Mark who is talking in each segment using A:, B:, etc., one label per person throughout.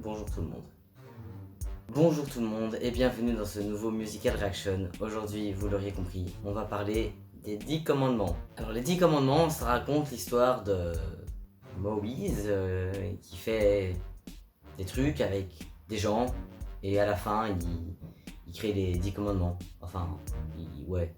A: Bonjour tout le monde. Bonjour tout le monde et bienvenue dans ce nouveau Musical Reaction. Aujourd'hui, vous l'auriez compris, on va parler des 10 commandements. Alors les 10 commandements, ça raconte l'histoire de Moïse qui fait des trucs avec des gens et à la fin, il crée les 10 commandements. Enfin, ouais.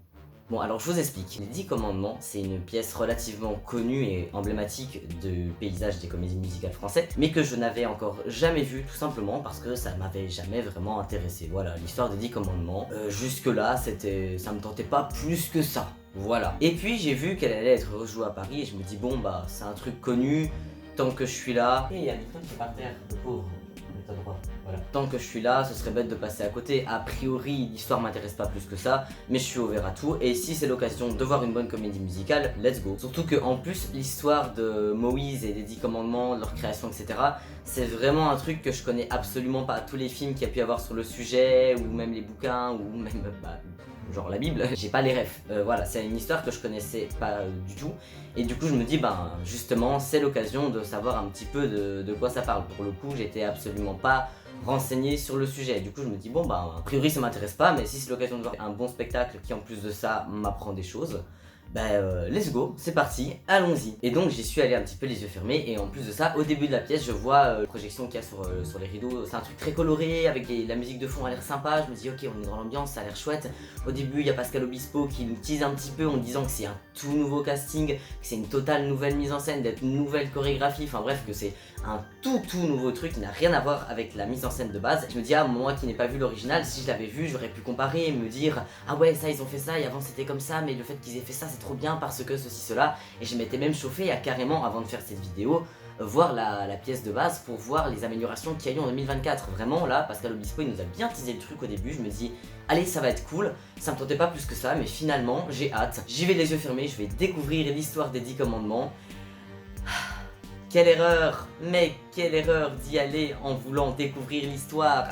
A: Bon, alors je vous explique. Les 10 commandements, c'est une pièce relativement connue et emblématique du paysage des comédies musicales françaises, mais que je n'avais encore jamais vue tout simplement parce que ça m'avait jamais vraiment intéressé. Voilà, l'histoire des 10 commandements. Jusque-là, ça me tentait pas plus que ça. Voilà. Et puis j'ai vu qu'elle allait être rejouée à Paris et je me dis bon bah c'est un truc connu, tant que je suis là. Et il y a des trucs qui est par terre, le pauvre. Voilà. Tant que je suis là, ce serait bête de passer à côté. A priori, l'histoire m'intéresse pas plus que ça, mais je suis ouvert à tout. Et si c'est l'occasion de voir une bonne comédie musicale, let's go. Surtout que en plus, l'histoire de Moïse et des 10 commandements, de leur création, etc., c'est vraiment un truc que je connais absolument pas. Tous les films qu'il y a pu y avoir sur le sujet, ou même les bouquins, ou même genre la Bible, j'ai pas les refs. Voilà, c'est une histoire que je connaissais pas du tout. Et du coup, je me dis, ben justement, c'est l'occasion de savoir un petit peu de quoi ça parle. Pour le coup, j'étais absolument pas renseigné sur le sujet. Du coup, je me dis, bon, bah, a priori, ça m'intéresse pas, mais si c'est l'occasion de voir un bon spectacle qui, en plus de ça, m'apprend des choses, let's go, c'est parti, allons-y. Et donc j'y suis allé un petit peu les yeux fermés et en plus de ça, au début de la pièce, je vois la projection qu'il y a sur les rideaux. C'est un truc très coloré, avec la musique de fond a l'air sympa. Je me dis ok, on est dans l'ambiance, ça a l'air chouette. Au début, il y a Pascal Obispo qui nous tease un petit peu en disant que c'est un tout nouveau casting, que c'est une totale nouvelle mise en scène, d'être une nouvelle chorégraphie, enfin bref, que c'est un tout nouveau truc qui n'a rien à voir avec la mise en scène de base. Je me dis, ah, moi qui n'ai pas vu l'original, si je l'avais vu, j'aurais pu comparer et me dire, ah ouais, ça ils ont fait ça et avant c'était comme ça, mais le fait qu'ils aient fait ça c'est trop bien parce que ceci, cela. Et je m'étais même chauffé à carrément, avant de faire cette vidéo, voir la pièce de base pour voir les améliorations qu'il y a eu en 2024. Vraiment, là, Pascal Obispo il nous a bien teasé le truc au début. Je me dis, allez, ça va être cool. Ça me tentait pas plus que ça, mais finalement, j'ai hâte. J'y vais les yeux fermés, je vais découvrir l'histoire des 10 commandements. Quelle erreur, mec, quelle erreur d'y aller en voulant découvrir l'histoire.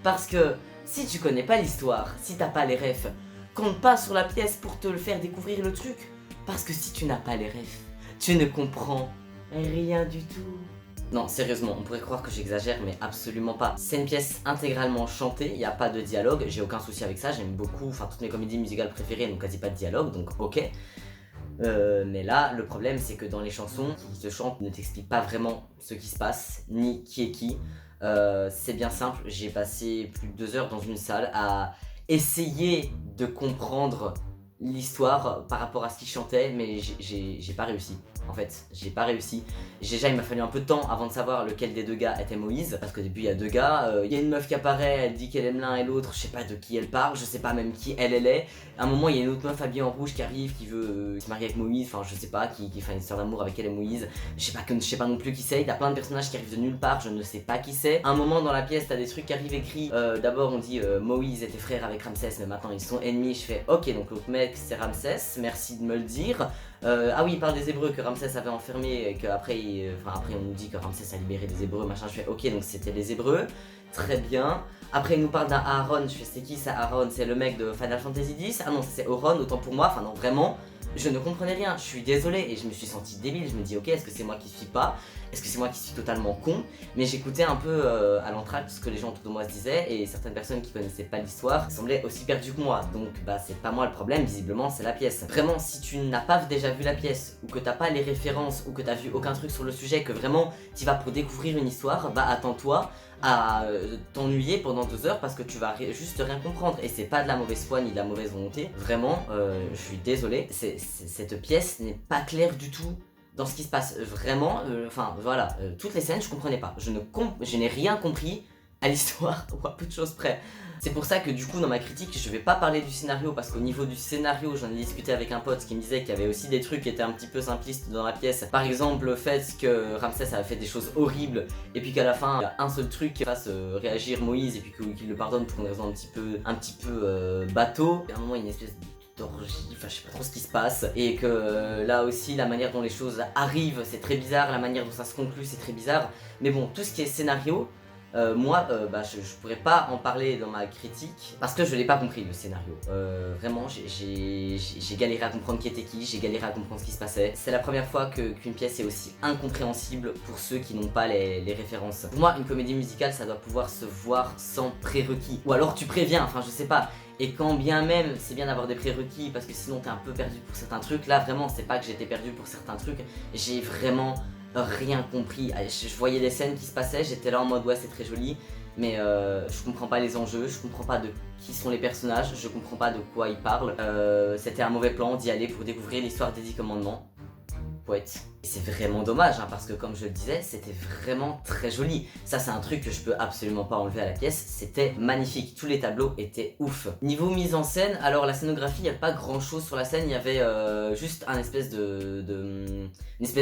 A: Parce que si tu connais pas l'histoire, si t'as pas les refs, compte pas sur la pièce pour te le faire découvrir le truc. Parce que si tu n'as pas les refs, tu ne comprends rien du tout. Non, sérieusement, on pourrait croire que j'exagère, mais absolument pas. C'est une pièce intégralement chantée, il n'y a pas de dialogue, j'ai aucun souci avec ça, j'aime beaucoup, enfin toutes mes comédies musicales préférées n'ont quasi pas de dialogue, donc ok. Mais là, le problème c'est que dans les chansons qui se chantent, ne t'expliquent pas vraiment ce qui se passe, ni qui est qui. C'est bien simple, j'ai passé plus de 2 heures dans une salle à essayer de comprendre l'histoire par rapport à ce qu'il chantait, mais j'ai pas réussi. En fait, j'ai pas réussi. Déjà, il m'a fallu un peu de temps avant de savoir lequel des deux gars était Moïse. Parce qu'au début, il y a deux gars. Il y a une meuf qui apparaît, elle dit qu'elle aime l'un et l'autre. Je sais pas de qui elle parle, je sais pas même qui elle est. À un moment, il y a une autre meuf habillée en rouge qui arrive, qui veut se marier avec Moïse. Enfin, je sais pas, qui fait une histoire d'amour avec elle et Moïse. Je sais pas non plus qui c'est. Il y a plein de personnages qui arrivent de nulle part, je ne sais pas qui c'est. À un moment dans la pièce, t'as des trucs qui arrivent écrits. D'abord, on dit Moïse était frère avec Ramsès, mais maintenant ils sont ennemis. Je fais ok, donc l'autre mec c'est Ramsès, merci de me le dire. Ah oui, il parle des Hébreux que Ramsès avait enfermés et qu'après après on nous dit que Ramsès a libéré des Hébreux, machin. Je fais ok, donc c'était les Hébreux, très bien. Après il nous parle d'un Aaron, je fais c'est qui ça Aaron? C'est le mec de Final Fantasy X? Ah non, c'est Auron, autant pour moi, enfin non, vraiment, je ne comprenais rien, je suis désolé et je me suis senti débile. Je me dis ok, est-ce que c'est moi qui suis pas? Est-ce que c'est moi qui suis totalement con? Mais j'écoutais un peu à l'entracte ce que les gens autour de moi se disaient et certaines personnes qui connaissaient pas l'histoire semblaient aussi perdues que moi. Donc bah c'est pas moi le problème, visiblement c'est la pièce. Vraiment, si tu n'as pas déjà vu la pièce ou que t'as pas les références ou que t'as vu aucun truc sur le sujet, que vraiment tu vas pour découvrir une histoire, bah attends-toi à t'ennuyer pendant 2 heures parce que tu vas juste rien comprendre. Et c'est pas de la mauvaise foi ni de la mauvaise volonté. Vraiment, je suis désolé, cette pièce n'est pas claire du tout dans ce qui se passe. Vraiment, enfin voilà, toutes les scènes je comprenais pas. Je n'ai rien compris à l'histoire ou à peu de choses près. C'est pour ça que du coup dans ma critique je vais pas parler du scénario parce qu'au niveau du scénario j'en ai discuté avec un pote qui me disait qu'il y avait aussi des trucs qui étaient un petit peu simplistes dans la pièce. Par exemple le fait que Ramsès avait fait des choses horribles et puis qu'à la fin il y a un seul truc qui fasse réagir Moïse et puis qu'il le pardonne pour une raison un petit peu bateau. Et à un moment il y a une espèce d'orgie, enfin je sais pas trop ce qui se passe et que là aussi la manière dont les choses arrivent c'est très bizarre, la manière dont ça se conclut c'est très bizarre. Mais bon, tout ce qui est scénario, moi, je pourrais pas en parler dans ma critique parce que je l'ai pas compris le scénario. Vraiment, j'ai galéré à comprendre qui était qui, j'ai galéré à comprendre ce qui se passait. C'est la première fois qu'une pièce est aussi incompréhensible pour ceux qui n'ont pas les références. Pour moi, une comédie musicale, ça doit pouvoir se voir sans prérequis. Ou alors tu préviens, enfin je sais pas. Et quand bien même, c'est bien d'avoir des prérequis parce que sinon t'es un peu perdu pour certains trucs. Là, vraiment, c'est pas que j'étais perdu pour certains trucs. J'ai vraiment rien compris. Je voyais des scènes qui se passaient, j'étais là en mode ouais, c'est très joli. Mais je comprends pas les enjeux, je comprends pas de qui sont les personnages, je comprends pas de quoi ils parlent. C'était un mauvais plan d'y aller pour découvrir l'histoire des 10 commandements. Poète. Et c'est vraiment dommage, hein, parce que comme je le disais, c'était vraiment très joli. Ça, c'est un truc que je peux absolument pas enlever à la pièce, c'était magnifique. Tous les tableaux étaient ouf. Niveau mise en scène, alors la scénographie, il n'y a pas grand chose sur la scène, il y avait juste une espèce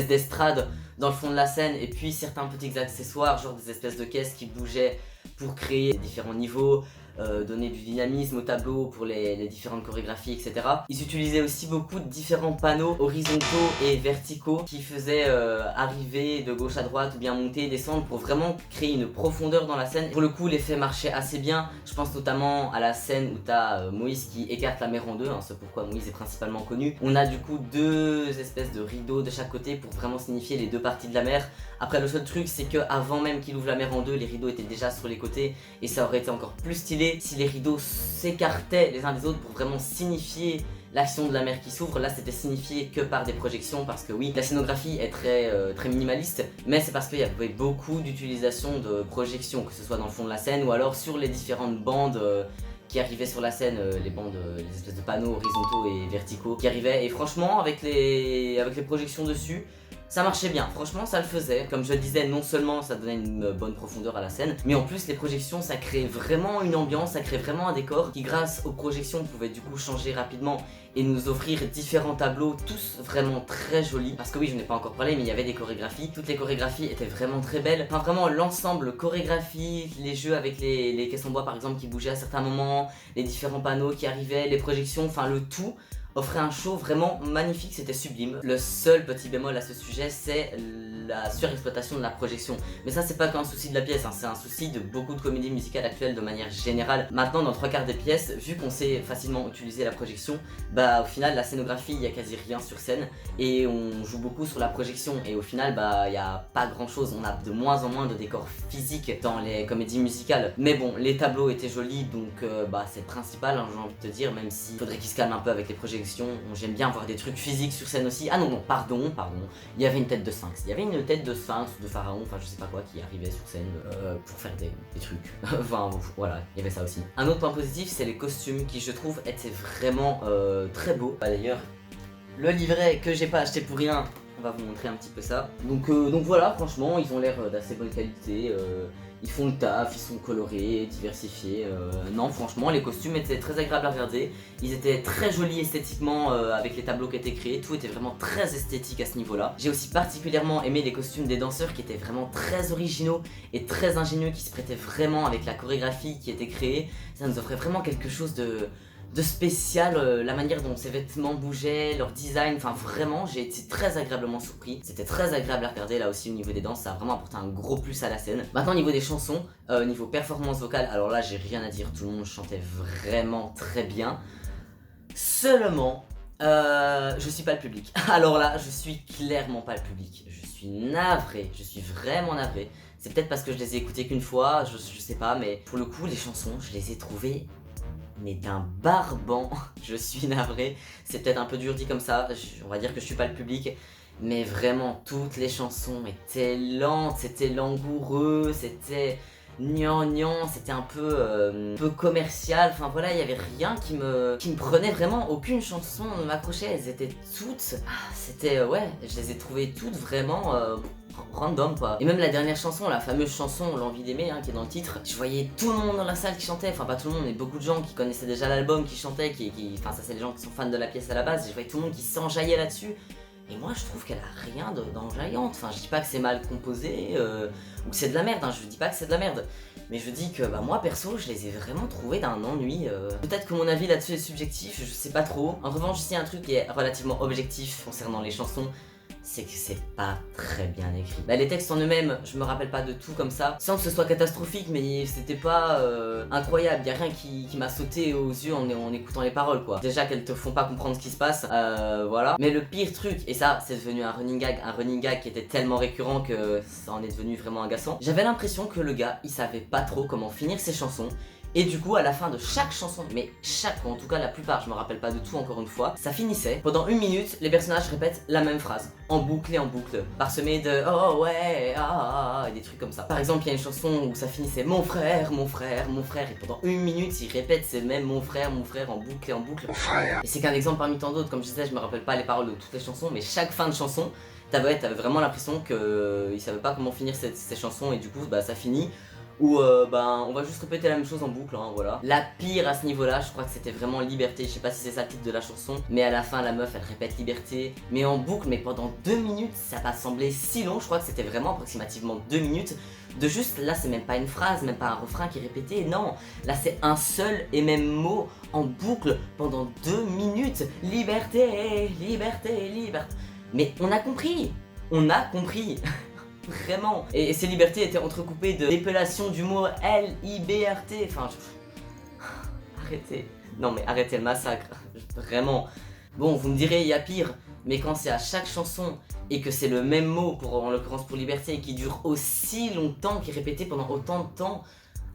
A: d'estrade dans le fond de la scène, et puis certains petits accessoires, genre des espèces de caisses qui bougeaient pour créer différents niveaux, donner du dynamisme au tableau pour les différentes chorégraphies, etc. Ils utilisaient aussi beaucoup de différents panneaux horizontaux et verticaux qui faisaient arriver de gauche à droite ou bien monter et descendre pour vraiment créer une profondeur dans la scène. Pour le coup, l'effet marchait assez bien. Je pense notamment à la scène où t'as Moïse qui écarte la mer en deux, hein, c'est pourquoi Moïse est principalement connu. On a du coup deux espèces de rideaux de chaque côté pour vraiment signifier les deux parties de la mer. Après, le seul truc, c'est que avant même qu'il ouvre la mer en deux, les rideaux étaient déjà sur les côtés et ça aurait été encore plus stylé si les rideaux s'écartaient les uns des autres pour vraiment signifier l'action de la mer qui s'ouvre. Là, c'était signifié que par des projections parce que oui, la scénographie est très minimaliste, mais c'est parce qu'il y avait beaucoup d'utilisation de projections, que ce soit dans le fond de la scène ou alors sur les différentes bandes qui arrivaient sur la scène, les espèces de panneaux horizontaux et verticaux qui arrivaient. Et franchement, avec les projections dessus, ça marchait bien, franchement ça le faisait. Comme je le disais, non seulement ça donnait une bonne profondeur à la scène, mais en plus les projections ça crée vraiment une ambiance, ça crée vraiment un décor qui grâce aux projections pouvait du coup changer rapidement et nous offrir différents tableaux, tous vraiment très jolis. Parce que oui, je n'ai pas encore parlé, mais il y avait des chorégraphies, toutes les chorégraphies étaient vraiment très belles. Enfin vraiment l'ensemble chorégraphie, les jeux avec les caisses en bois par exemple qui bougeaient à certains moments, les différents panneaux qui arrivaient, les projections, enfin le tout offrait un show vraiment magnifique, c'était sublime. Le seul petit bémol à ce sujet, c'est la surexploitation de la projection. Mais ça, c'est pas qu'un souci de la pièce, hein, c'est un souci de beaucoup de comédies musicales actuelles de manière générale. Maintenant, dans 3/4 des pièces, vu qu'on sait facilement utiliser la projection, bah au final, la scénographie, il y a quasi rien sur scène et on joue beaucoup sur la projection. Et au final, bah il y a pas grand chose, on a de moins en moins de décors physiques dans les comédies musicales. Mais bon, les tableaux étaient jolis, donc bah c'est le principal, hein, j'ai envie de te dire, même s'il faudrait qu'ils se calment un peu avec les projections. J'aime bien voir des trucs physiques sur scène aussi. Ah non, pardon, il y avait une tête de sphinx. Il y avait une tête de sphinx ou de pharaon, enfin je sais pas quoi, qui arrivait sur scène pour faire des trucs. Enfin voilà, il y avait ça aussi. Un autre point positif, c'est les costumes qui je trouve étaient vraiment très beaux. D'ailleurs, le livret que j'ai pas acheté pour rien, on va vous montrer un petit peu ça. Donc voilà, franchement, ils ont l'air d'assez bonne qualité. Ils font le taf, ils sont colorés, diversifiés. Non, franchement, les costumes étaient très agréables à regarder. Ils étaient très jolis esthétiquement avec les tableaux qui étaient créés. Tout était vraiment très esthétique à ce niveau-là. J'ai aussi particulièrement aimé les costumes des danseurs qui étaient vraiment très originaux et très ingénieux, qui se prêtaient vraiment avec la chorégraphie qui était créée. Ça nous offrait vraiment quelque chose de spécial, la manière dont ses vêtements bougeaient, leur design, enfin vraiment j'ai été très agréablement surpris. C'était très agréable à regarder là aussi au niveau des danses, ça a vraiment apporté un gros plus à la scène. Maintenant au niveau des chansons, niveau performance vocale, alors là j'ai rien à dire, tout le monde chantait vraiment très bien. Seulement, je suis pas le public. Alors là, je suis clairement pas le public. Je suis navré, je suis vraiment navré. C'est peut-être parce que je les ai écoutées qu'une fois, je sais pas, mais pour le coup les chansons, je les ai trouvées mais d'un barbant. Je suis navré, c'est peut-être un peu dur dit comme ça, on va dire que je suis pas le public, mais vraiment toutes les chansons étaient lentes, c'était langoureux, c'était gnangnan, c'était un peu commercial, enfin voilà, il y avait rien qui me prenait vraiment, aucune chanson ne m'accrochait, elles étaient toutes, c'était ouais, je les ai trouvées toutes vraiment random quoi. Et même la dernière chanson, la fameuse chanson L'envie d'aimer qui est dans le titre, je voyais tout le monde dans la salle qui chantait, enfin pas tout le monde mais beaucoup de gens qui connaissaient déjà l'album qui chantaient, enfin ça c'est les gens qui sont fans de la pièce à la base, et je voyais tout le monde qui s'enjaillait là-dessus. Et moi je trouve qu'elle a rien d'enjaillant, enfin je dis pas que c'est mal composé ou que c'est de la merde, hein, je dis pas que c'est de la merde. Mais je dis que bah, moi perso je les ai vraiment trouvés d'un ennui. Peut-être que mon avis là-dessus est subjectif, je sais pas trop. En revanche, si un truc qui est relativement objectif concernant les chansons, c'est que c'est pas très bien écrit. Bah, les textes en eux-mêmes, je me rappelle pas de tout comme ça, sans que ce soit catastrophique, mais c'était pas incroyable. Y a rien qui m'a sauté aux yeux en écoutant les paroles, quoi. Déjà qu'elles te font pas comprendre ce qui se passe, voilà. Mais le pire truc, et ça c'est devenu un running gag qui était tellement récurrent que ça en est devenu vraiment agaçant. J'avais l'impression que le gars, il savait pas trop comment finir ses chansons. Et du coup, à la fin de chaque chanson, mais chaque, en tout cas la plupart, je me rappelle pas de tout encore une fois, ça finissait. Pendant 1 minute, les personnages répètent la même phrase, en boucle et en boucle, parsemé de oh ouais, et des trucs comme ça. Par exemple, il y a une chanson où ça finissait mon frère, mon frère, mon frère, et pendant 1 minute, ils répètent ces mêmes mon frère, en boucle et en boucle. Mon frère. Et c'est qu'un exemple parmi tant d'autres, comme je disais, je me rappelle pas les paroles de toutes les chansons, mais chaque fin de chanson, t'avais vraiment l'impression qu'ils savaient pas comment finir ces chansons, et du coup, bah ça finit. Où on va juste répéter la même chose en boucle, hein, voilà. La pire à ce niveau-là, je crois que c'était vraiment Liberté. Je sais pas si c'est ça le titre de la chanson, mais à la fin, la meuf, elle répète Liberté, mais en boucle, mais pendant 2 minutes. Ça m'a semblé si long, je crois que c'était vraiment approximativement 2 minutes. De juste, là, c'est même pas une phrase, même pas un refrain qui est répété, non. Là, c'est un seul et même mot en boucle pendant 2 minutes. Liberté, liberté, liberté. Mais on a compris, on a compris. Vraiment. Et ces libertés étaient entrecoupées de l'épellations du mot L-I-B-R-T. Enfin, arrêtez. Non mais arrêtez le massacre. Vraiment. Bon, vous me direz, il y a pire. Mais quand c'est à chaque chanson et que c'est le même mot, en l'occurrence pour liberté, et qui dure aussi longtemps, qui est répété pendant autant de temps,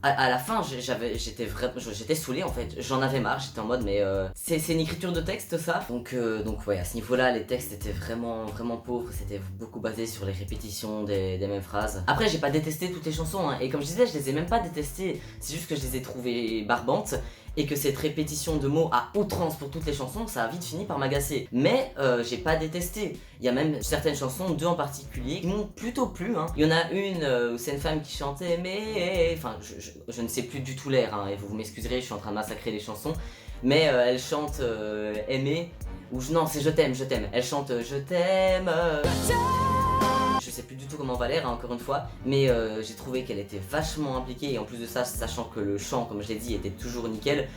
A: à la fin, j'étais saoulé en fait, j'en avais marre, j'étais en mode mais c'est une écriture de texte ça. Donc ouais, à ce niveau-là, les textes étaient vraiment pauvres, c'était beaucoup basé sur les répétitions des mêmes phrases. Après, j'ai pas détesté toutes les chansons, hein, et comme je disais, je les ai même pas détestées, c'est juste que je les ai trouvées barbantes. Et que cette répétition de mots à outrance pour toutes les chansons, ça a vite fini par m'agacer. Mais j'ai pas détesté. Il y a même certaines chansons, 2 en particulier, qui m'ont plutôt plu. Hein. Il y en a une où c'est une femme qui chantait mais... Enfin, je ne sais plus du tout l'air, hein, et vous m'excuserez, je suis en train de massacrer les chansons. Mais elle chante aimer, ou non, c'est je t'aime. Elle chante je t'aime... Je sais plus du tout comment va l'air, hein, encore une fois, mais j'ai trouvé qu'elle était vachement impliquée, et en plus de ça, sachant que le chant, comme je l'ai dit, était toujours nickel,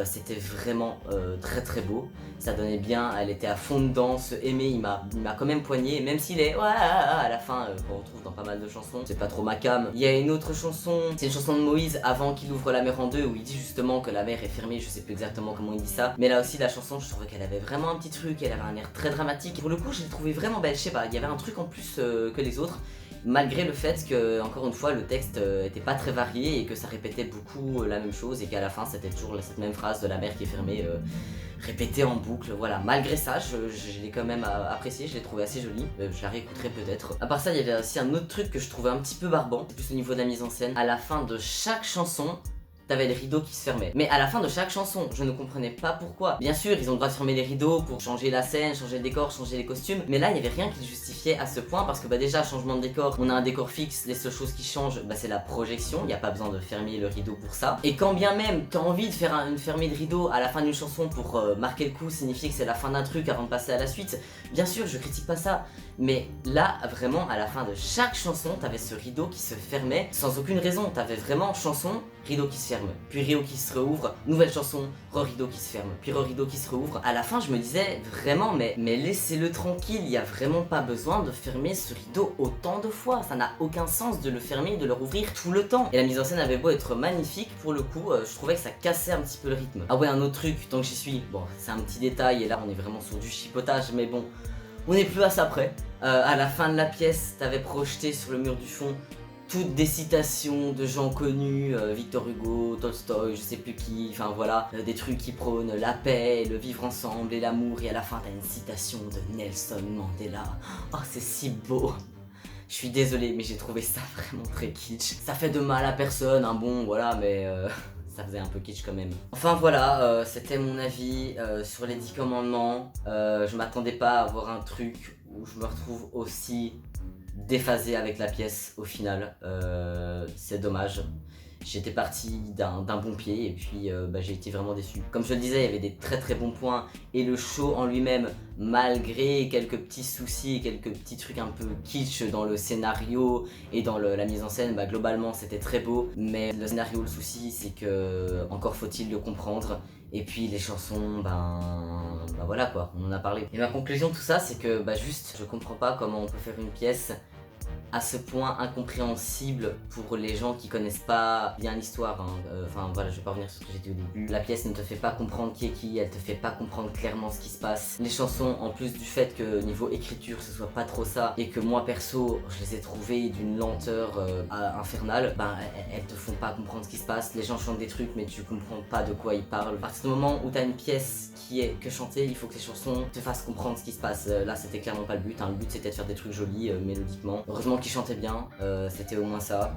A: c'était vraiment très beau. Ça donnait bien, elle était à fond dedans, ce Aimer, il m'a quand même poigné, même s'il est ouais, à la fin, qu'on retrouve dans pas mal de chansons, c'est pas trop ma cam. Il y a une autre chanson, c'est une chanson de Moïse avant qu'il ouvre la mer en deux, où il dit justement que la mer est fermée, je sais plus exactement comment il dit ça, mais là aussi la chanson, je trouvais qu'elle avait vraiment un petit truc, elle avait un air très dramatique. Pour le coup, je l'ai trouvé vraiment belle, je sais pas, il y avait un truc en plus que les autres. Malgré le fait que, encore une fois, le texte était pas très varié et que ça répétait beaucoup la même chose, et qu'à la fin c'était toujours cette même phrase de la mer qui est fermée, répétée en boucle, voilà. Malgré ça, je l'ai quand même apprécié, je l'ai trouvé assez jolie, je la réécouterai peut-être. À part ça, il y avait aussi un autre truc que je trouvais un petit peu barbant, plus au niveau de la mise en scène. À la fin de chaque chanson, t'avais les rideaux qui se fermaient. Mais à la fin de chaque chanson, je ne comprenais pas pourquoi. Bien sûr, ils ont le droit de fermer les rideaux pour changer la scène, changer le décor, changer les costumes, mais là, il n'y avait rien qui le justifiait à ce point, parce que bah déjà, changement de décor, on a un décor fixe, les seules choses qui changent, bah c'est la projection, il n'y a pas besoin de fermer le rideau pour ça. Et quand bien même, t'as envie de faire une fermée de rideau à la fin d'une chanson pour marquer le coup, signifier que c'est la fin d'un truc avant de passer à la suite, bien sûr, je critique pas ça. Mais là, vraiment, à la fin de chaque chanson, t'avais ce rideau qui se fermait sans aucune raison. T'avais vraiment chanson, rideau qui se ferme, puis rideau qui se rouvre, nouvelle chanson, rideau qui se ferme, puis rideau qui se rouvre. À la fin, je me disais vraiment, mais laissez-le tranquille, il y a vraiment pas besoin de fermer ce rideau autant de fois. Ça n'a aucun sens de le fermer et de le rouvrir tout le temps. Et la mise en scène avait beau être magnifique, pour le coup, je trouvais que ça cassait un petit peu le rythme. Ah ouais, un autre truc, tant que j'y suis, bon, c'est un petit détail, et là, on est vraiment sur du chipotage, mais bon. On n'est plus à ça près. À la fin de la pièce, t'avais projeté sur le mur du fond toutes des citations de gens connus, Victor Hugo, Tolstoï, je sais plus qui, enfin voilà, des trucs qui prônent la paix, le vivre ensemble et l'amour, et à la fin t'as une citation de Nelson Mandela. Oh, c'est si beau. Je suis désolé, mais j'ai trouvé ça vraiment très kitsch. Ça fait de mal à personne, hein, bon, voilà, mais... ça faisait un peu kitsch quand même. Enfin voilà, c'était mon avis sur les 10 commandements. Je m'attendais pas à avoir un truc où je me retrouve aussi déphasé avec la pièce au final. C'est dommage. J'étais parti d'un bon pied, et puis j'ai été vraiment déçu. Comme je le disais, il y avait des très bons points, et le show en lui-même, malgré quelques petits soucis, quelques petits trucs un peu kitsch dans le scénario et dans la mise en scène, globalement c'était très beau. Mais le scénario, le souci, c'est que encore faut-il le comprendre. Et puis les chansons, bah voilà quoi, on en a parlé. Et ma conclusion de tout ça, c'est que bah juste, je comprends pas comment on peut faire une pièce à ce point incompréhensible pour les gens qui connaissent pas bien l'histoire. Enfin voilà, je vais pas revenir sur ce que j'ai dit au début. La pièce ne te fait pas comprendre qui est qui, elle te fait pas comprendre clairement ce qui se passe. Les chansons, en plus du fait que niveau écriture ce soit pas trop ça, et que moi perso je les ai trouvées d'une lenteur infernale, ben elles te font pas comprendre ce qui se passe. Les gens chantent des trucs mais tu comprends pas de quoi ils parlent. À partir du moment où t'as une pièce qui est que chantée, il faut que les chansons te fassent comprendre ce qui se passe. Là c'était clairement pas le but, le but c'était de faire des trucs jolis mélodiquement. Heureusement qu'il chantait bien, c'était au moins ça.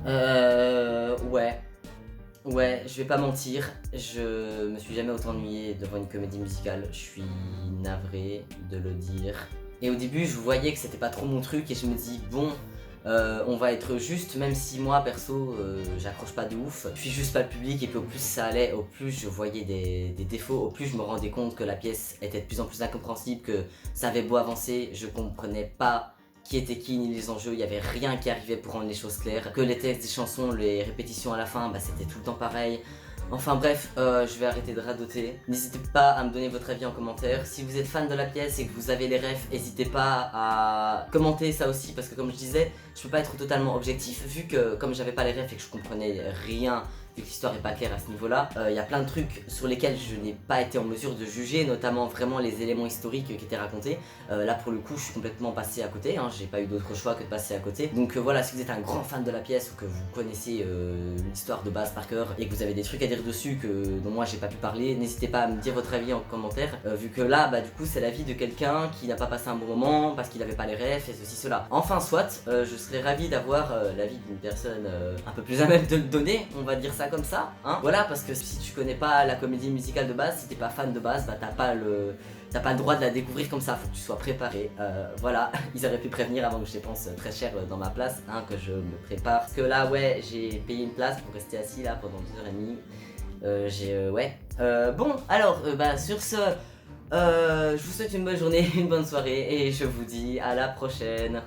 A: Ouais, je vais pas mentir, je me suis jamais autant ennuyé devant une comédie musicale, je suis navré de le dire. Et au début je voyais que c'était pas trop mon truc et je me dis bon, on va être juste, même si moi perso j'accroche pas de ouf. Je suis juste pas le public et puis au plus ça allait, au plus je voyais des défauts, au plus je me rendais compte que la pièce était de plus en plus incompréhensible, que ça avait beau avancer, je comprenais pas qui était qui ni les enjeux, il y avait rien qui arrivait pour rendre les choses claires, que les textes des chansons, les répétitions à la fin, bah c'était tout le temps pareil. Enfin bref, je vais arrêter de radoter. N'hésitez pas à me donner votre avis en commentaire. Si vous êtes fan de la pièce et que vous avez les refs, n'hésitez pas à commenter ça aussi, parce que comme je disais, je peux pas être totalement objectif, vu que comme j'avais pas les refs et que je comprenais rien, vu que l'histoire est pas claire à ce niveau-là, y a plein de trucs sur lesquels je n'ai pas été en mesure de juger, notamment vraiment les éléments historiques qui étaient racontés. Là pour le coup je suis complètement passé à côté, j'ai pas eu d'autre choix que de passer à côté. Donc voilà, si vous êtes un grand fan de la pièce ou que vous connaissez l'histoire de base par cœur et que vous avez des trucs à dire dessus dont moi j'ai pas pu parler, n'hésitez pas à me dire votre avis en commentaire, vu que là bah du coup c'est l'avis de quelqu'un qui n'a pas passé un bon moment parce qu'il avait pas les refs et ceci cela. Enfin soit, je serais ravi d'avoir l'avis d'une personne un peu plus à même de le donner, on va dire ça comme ça, voilà, parce que si tu connais pas la comédie musicale de base, si t'es pas fan de base, bah t'as pas le droit de la découvrir comme ça, faut que tu sois préparé. Voilà, ils auraient pu prévenir avant que je dépense très cher dans ma place, que je me prépare. Parce que là, ouais, j'ai payé une place pour rester assis là pendant 2h30. Ouais. Bon, alors, bah sur ce, je vous souhaite une bonne journée, une bonne soirée, et je vous dis à la prochaine.